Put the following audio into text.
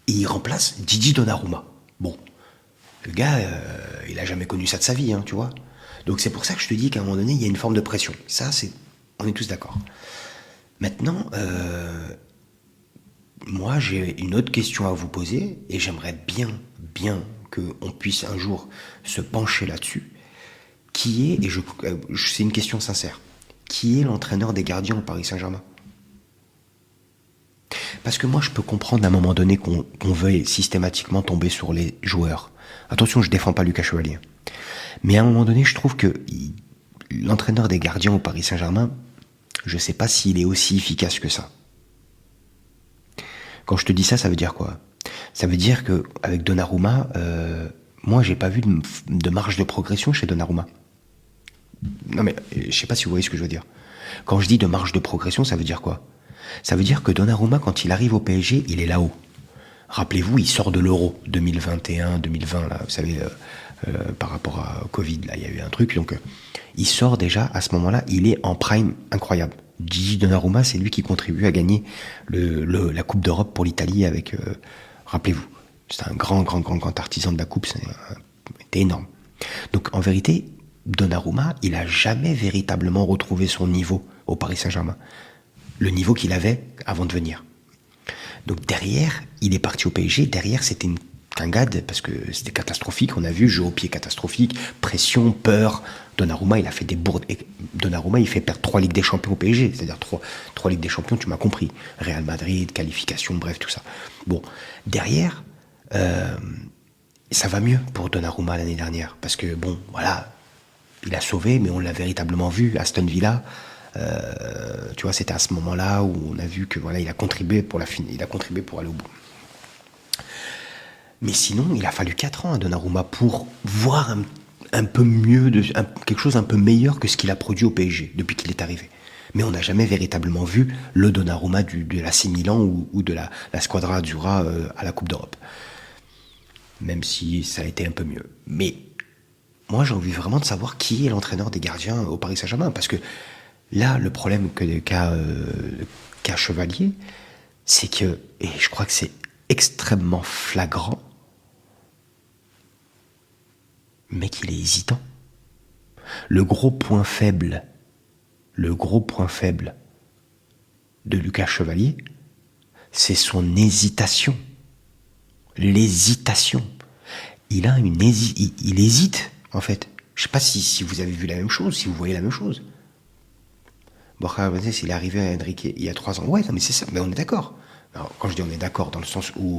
et il remplace Gigi Donnarumma. Bon, le gars, il a jamais connu ça de sa vie, hein, tu vois. Donc c'est pour ça que je te dis qu'à un moment donné, il y a une forme de pression. Ça, on est tous d'accord. Maintenant, moi, j'ai une autre question à vous poser, et j'aimerais bien qu'on puisse un jour se pencher là-dessus. Qui est, c'est une question sincère, qui est l'entraîneur des gardiens au Paris Saint-Germain? Parce que moi, je peux comprendre à un moment donné qu'on veuille systématiquement tomber sur les joueurs. Attention, je défends pas Lucas Chevalier. Mais à un moment donné, je trouve que l'entraîneur des gardiens au Paris Saint-Germain, je sais pas s'il est aussi efficace que ça. Quand je te dis ça, ça veut dire quoi? Ça veut dire que avec Donnarumma, moi, j'ai pas vu de marge de progression chez Donnarumma. Non mais, je sais pas si vous voyez ce que je veux dire. Quand je dis de marge de progression, ça veut dire quoi? Ça veut dire que Donnarumma, quand il arrive au PSG, il est là-haut. Rappelez-vous, il sort de l'Euro 2021-2020, là, vous savez, par rapport à Covid, là, il y a eu un truc. Donc, il sort déjà, à ce moment-là, il est en prime incroyable. Gigi Donnarumma, c'est lui qui contribue à gagner la Coupe d'Europe pour l'Italie avec, rappelez-vous, c'est un grand artisan de la Coupe, c'était énorme. Donc, en vérité, Donnarumma, il a jamais véritablement retrouvé son niveau au Paris Saint-Germain. Le niveau qu'il avait avant de venir. Donc derrière, il est parti au PSG. Derrière, c'était une cingade parce que c'était catastrophique. On a vu jeu au pied catastrophique, pression, peur. Donnarumma, il a fait des bourdes. Et Donnarumma, il fait perdre 3 Ligues des Champions au PSG. C'est-à-dire 3 Ligues des Champions, tu m'as compris. Real Madrid, qualification, bref, tout ça. Bon, derrière, ça va mieux pour Donnarumma l'année dernière. Parce que, bon, voilà, il a sauvé, mais on l'a véritablement vu. Aston Villa, tu vois, c'était à ce moment-là où on a vu que voilà, il a contribué pour il a contribué pour aller au bout. Mais sinon, il a fallu 4 ans à Donnarumma pour voir un peu mieux, quelque chose un peu meilleur que ce qu'il a produit au PSG depuis qu'il est arrivé. Mais on n'a jamais véritablement vu le Donnarumma de l'AC Milan ou de la Squadra Azzurra à la Coupe d'Europe. Même si ça a été un peu mieux. Mais moi, j'ai envie vraiment de savoir qui est l'entraîneur des gardiens au Paris Saint-Germain. Parce que là, le problème qu'a Chevalier, c'est que, et je crois que c'est extrêmement flagrant, le mec, il est hésitant. Le gros point faible de Lucas Chevalier, c'est son hésitation. L'hésitation. Il hésite, en fait. Je sais pas si vous avez vu la même chose, si vous voyez la même chose. Borja Iglesias, il est arrivé à Enrique il y a 3 ans. Ouais, non, mais c'est ça, mais on est d'accord. Alors, quand je dis on est d'accord, dans le sens où